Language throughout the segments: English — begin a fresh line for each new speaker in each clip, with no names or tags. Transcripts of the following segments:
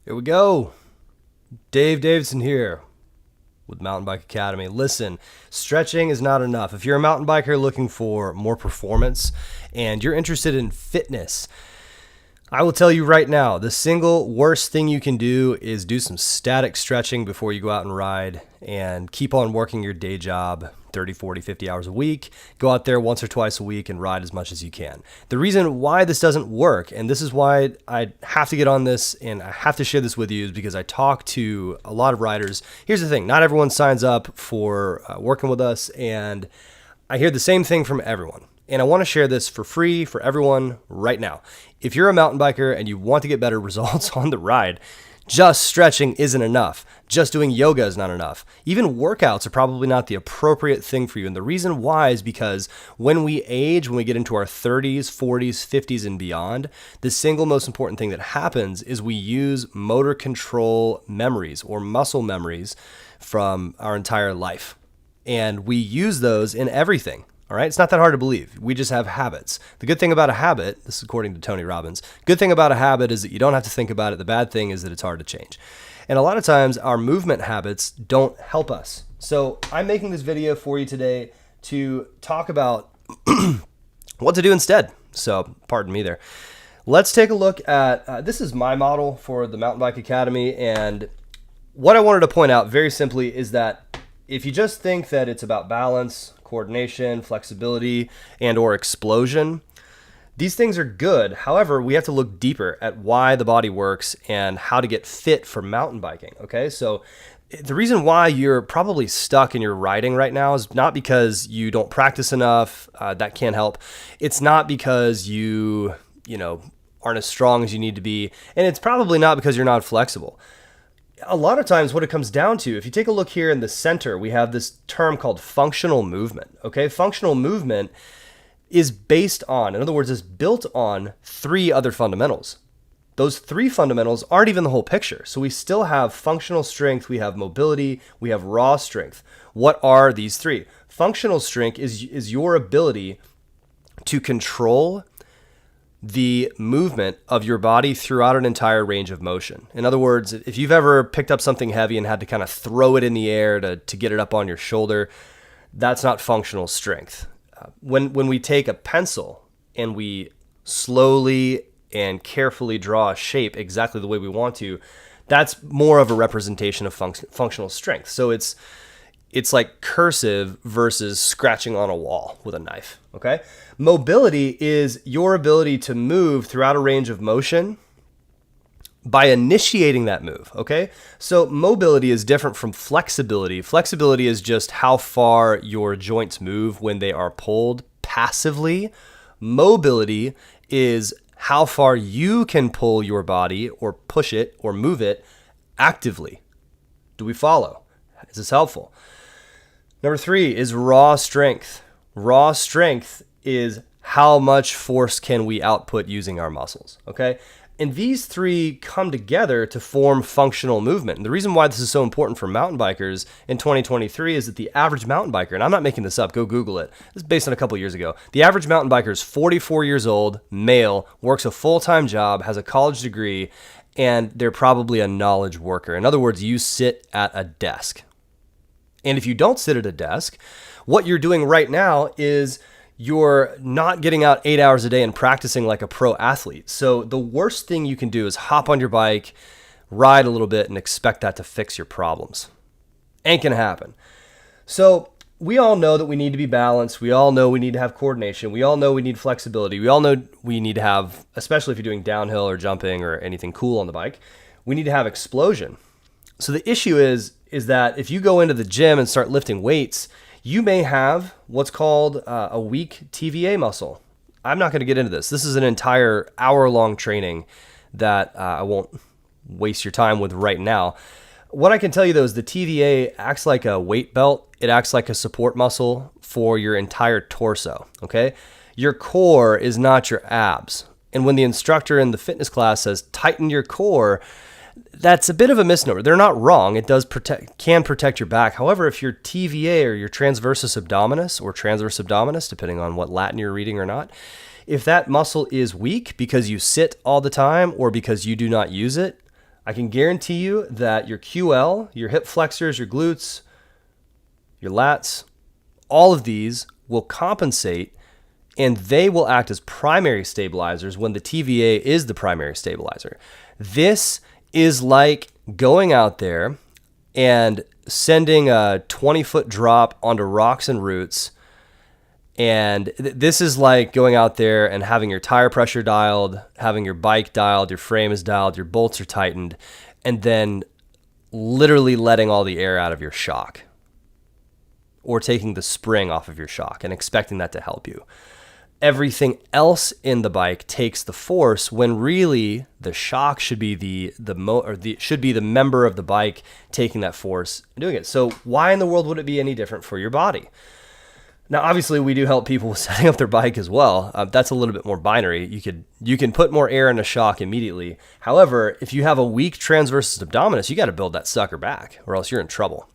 Here we go. Dave Davidson here with Mountain Bike Academy. Listen, stretching is not enough. If you're a mountain biker looking for more performance and you're interested in fitness, I will tell you right now, the single worst thing you can do is do some static stretching before you go out and ride and keep on working your day job 30, 40, 50 hours a week. Go out there once or twice a week and ride as much as you can. The reason why this doesn't work, and this is why I have to get on this and I have to share this with you, is because I talk to a lot of riders. Here's the thing, not everyone signs up for working with us, and I hear the same thing from everyone. And I want to share this for free for everyone right now. If you're a mountain biker and you want to get better results on the ride, just stretching isn't enough. Just doing yoga is not enough. Even workouts are probably not the appropriate thing for you. And the reason why is because when we age, when we get into our 30s, 40s, 50s, and beyond, the single most important thing that happens is we use motor control memories or muscle memories from our entire life. And we use those in everything. All right, it's not that hard to believe. We just have habits. The good thing about a habit, this is according to Tony Robbins, good thing about a habit is that you don't have to think about it. The bad thing is that it's hard to change. And a lot of times our movement habits don't help us. So I'm making this video for you today to talk about what to do instead. So pardon me there. Let's take a look at, this is my model for the Mountain Bike Academy. And what I wanted to point out very simply is that if you just think that it's about balance, coordination, flexibility, and or explosion, these things are good. However, we have to look deeper at why the body works and how to get fit for mountain biking. Okay, so the reason why you're probably stuck in your riding right now is not because you don't practice enough. That can't help. It's not because you aren't as strong as you need to be, and it's probably not because you're not flexible. A lot of times what it comes down to, if you take a look here in the center, we have this term called functional movement. Okay, functional movement is based on, in other words, is built on three other fundamentals. Those three fundamentals aren't even the whole picture. So we still have functional strength, we have mobility, we have raw strength. What are these three? Functional strength is your ability to control the movement of your body throughout an entire range of motion. In other words, if you've ever picked up something heavy and had to kind of throw it in the air to get it up on your shoulder, that's not functional strength. When we take a pencil and we slowly and carefully draw a shape exactly the way we want to, that's more of a representation of functional strength. So it's like cursive versus scratching on a wall with a knife, okay? Mobility is your ability to move throughout a range of motion by initiating that move, okay? So mobility is different from flexibility. Flexibility is just how far your joints move when they are pulled passively. Mobility is how far you can pull your body or push it or move it actively. Do we follow? Is this helpful? Number 3 is raw strength. Raw strength is how much force can we output using our muscles, okay? And these three come together to form functional movement. And the reason why this is so important for mountain bikers in 2023 is that the average mountain biker, and I'm not making this up, go Google it. This is based on a couple years ago. The average mountain biker is 44 years old, male, works a full-time job, has a college degree, and they're probably a knowledge worker. In other words, you sit at a desk. And if you don't sit at a desk, what you're doing right now is you're not getting out 8 hours a day and practicing like a pro athlete. So the worst thing you can do is hop on your bike, ride a little bit, and expect that to fix your problems. Ain't gonna happen. So we all know that we need to be balanced. We all know we need to have coordination. We all know we need flexibility. We all know we need to have, especially if you're doing downhill or jumping or anything cool on the bike, we need to have explosion. So the issue is that if you go into the gym and start lifting weights, you may have what's called a weak TVA muscle. I'm not going to get into this. This is an entire hour-long training that I won't waste your time with right now. What I can tell you, though, is the TVA acts like a weight belt. It acts like a support muscle for your entire torso, okay? Your core is not your abs. And when the instructor in the fitness class says, tighten your core, that's a bit of a misnomer. They're not wrong. It can protect your back. However, if your TVA or your transversus abdominis or transverse abdominis, depending on what Latin you're reading or not, if that muscle is weak because you sit all the time or because you do not use it, I can guarantee you that your QL, your hip flexors, your glutes, your lats, all of these will compensate, and they will act as primary stabilizers when the TVA is the primary stabilizer. This is like going out there and sending a 20-foot drop onto rocks and roots. And this is like going out there and having your tire pressure dialed, having your bike dialed, your frame is dialed, your bolts are tightened, and then literally letting all the air out of your shock, or taking the spring off of your shock and expecting that to help you. Everything else in the bike takes the force, when really the shock should be the member of the bike taking that force and doing it. So why in the world would it be any different for your body? Now, obviously, we do help people with setting up their bike as well. That's a little bit more binary. You can put more air in a shock immediately. However, if you have a weak transversus abdominis, you got to build that sucker back, or else you're in trouble.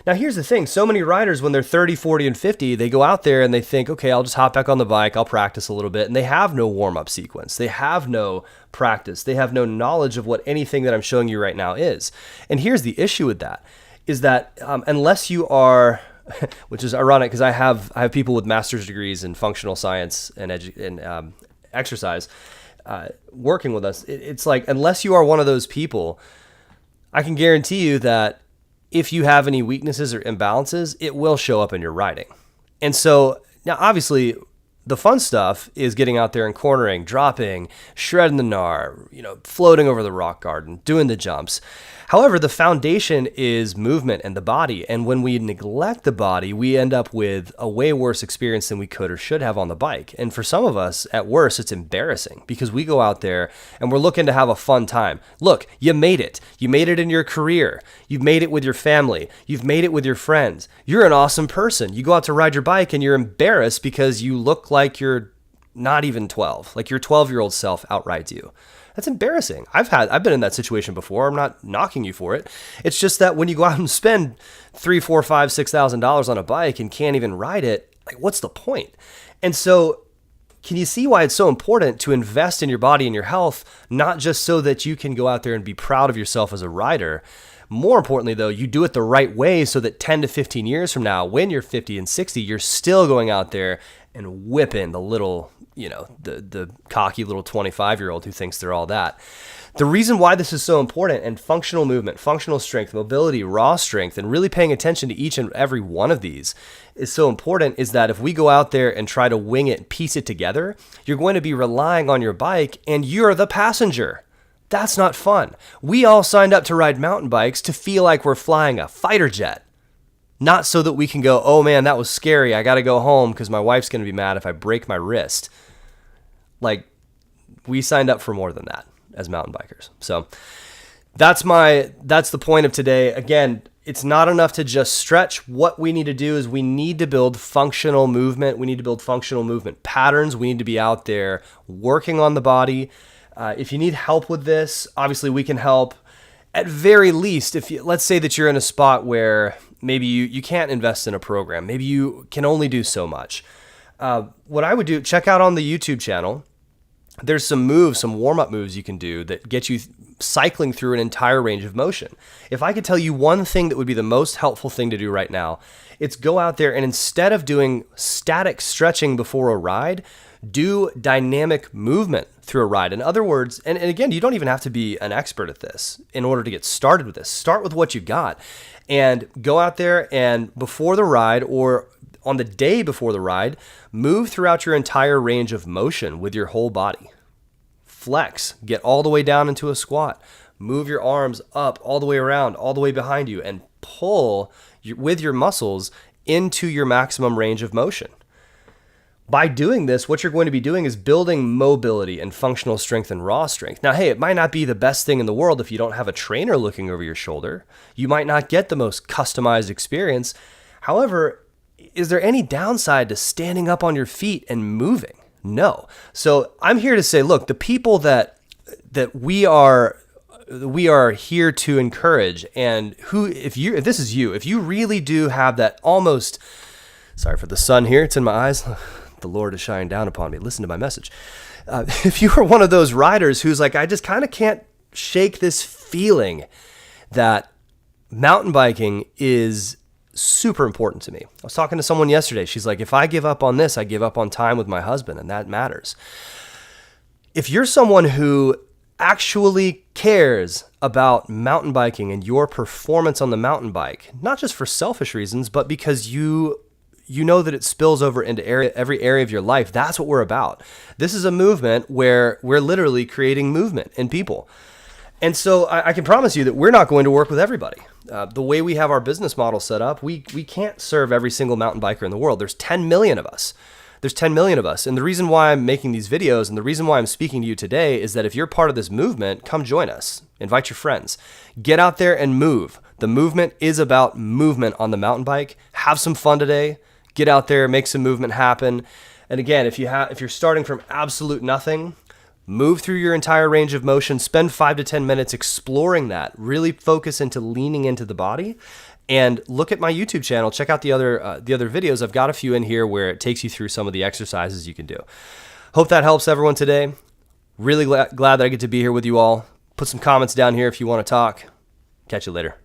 Now, here's the thing. So many riders, when they're 30, 40, and 50, they go out there and they think, okay, I'll just hop back on the bike. I'll practice a little bit. And they have no warm-up sequence. They have no practice. They have no knowledge of what anything that I'm showing you right now is. And here's the issue with that, is that unless you are... which is ironic because I have people with master's degrees in functional science and exercise working with us. It's like, unless you are one of those people, I can guarantee you that if you have any weaknesses or imbalances, it will show up in your riding. And so now, obviously, the fun stuff is getting out there and cornering, dropping, shredding the gnar, floating over the rock garden, doing the jumps. However, the foundation is movement and the body. And when we neglect the body, we end up with a way worse experience than we could or should have on the bike. And for some of us, at worst, it's embarrassing because we go out there and we're looking to have a fun time. Look, you made it. You made it in your career. You've made it with your family. You've made it with your friends. You're an awesome person. You go out to ride your bike and you're embarrassed because you look like you're not even 12, like your 12-year-old self outrides you. That's embarrassing. I've been in that situation before. I'm not knocking you for it. It's just that when you go out and spend $3,000, $4,000, $5,000, $6,000 on a bike and can't even ride it, like, what's the point? And so, can you see why it's so important to invest in your body and your health, not just so that you can go out there and be proud of yourself as a rider? More importantly, though, you do it the right way so that 10 to 15 years from now, when you're 50 and 60, you're still going out there and whipping the little, the cocky little 25-year-old who thinks they're all that. The reason why this is so important, and functional movement, functional strength, mobility, raw strength, and really paying attention to each and every one of these is so important, is that if we go out there and try to wing it and piece it together, you're going to be relying on your bike and you're the passenger. That's not fun. We all signed up to ride mountain bikes to feel like we're flying a fighter jet. Not so that we can go, oh man, that was scary. I got to go home because my wife's going to be mad if I break my wrist. Like, we signed up for more than that as mountain bikers. So that's the point of today. Again, it's not enough to just stretch. What we need to do is we need to build functional movement. We need to build functional movement patterns. We need to be out there working on the body. If you need help with this, obviously we can help. At very least, let's say that you're in a spot where maybe you can't invest in a program. Maybe you can only do so much. What I would do, check out on the YouTube channel. There's some warm-up moves you can do that get you cycling through an entire range of motion. If I could tell you one thing that would be the most helpful thing to do right now, it's go out there and instead of doing static stretching before a ride, do dynamic movement through a ride. In other words, and again, you don't even have to be an expert at this in order to get started with this. Start with what you got and go out there and before the ride or on the day before the ride, move throughout your entire range of motion with your whole body. Flex, get all the way down into a squat. Move your arms up all the way around, all the way behind you, and pull with your muscles into your maximum range of motion. By doing this, what you're going to be doing is building mobility and functional strength and raw strength. Now, hey, it might not be the best thing in the world if you don't have a trainer looking over your shoulder. You might not get the most customized experience. However, is there any downside to standing up on your feet and moving? No. So I'm here to say, look, the people that we are here to encourage, and if this is you, if you really do have that almost, sorry for the sun here, it's in my eyes. The Lord is shining down upon me. Listen to my message. If you are one of those riders who's like, I just kind of can't shake this feeling that mountain biking is super important to me. I was talking to someone yesterday. She's like, if I give up on this, I give up on time with my husband, and that matters. If you're someone who actually cares about mountain biking and your performance on the mountain bike, not just for selfish reasons, but because you know that it spills over into every area of your life, that's what we're about. This is a movement where we're literally creating movement in people. And so I can promise you that we're not going to work with everybody. The way we have our business model set up, we can't serve every single mountain biker in the world. There's 10 million of us. There's 10 million of us. And the reason why I'm making these videos and the reason why I'm speaking to you today is that if you're part of this movement, come join us. Invite your friends. Get out there and move. The movement is about movement on the mountain bike. Have some fun today. Get out there, make some movement happen. And again, if you're starting from absolute nothing, move through your entire range of motion, spend 5 to 10 minutes exploring that, really focus into leaning into the body, and look at my YouTube channel. Check out the other videos. I've got a few in here where it takes you through some of the exercises you can do. Hope that helps everyone today. Really glad that I get to be here with you all. Put some comments down here if you want to talk. Catch you later.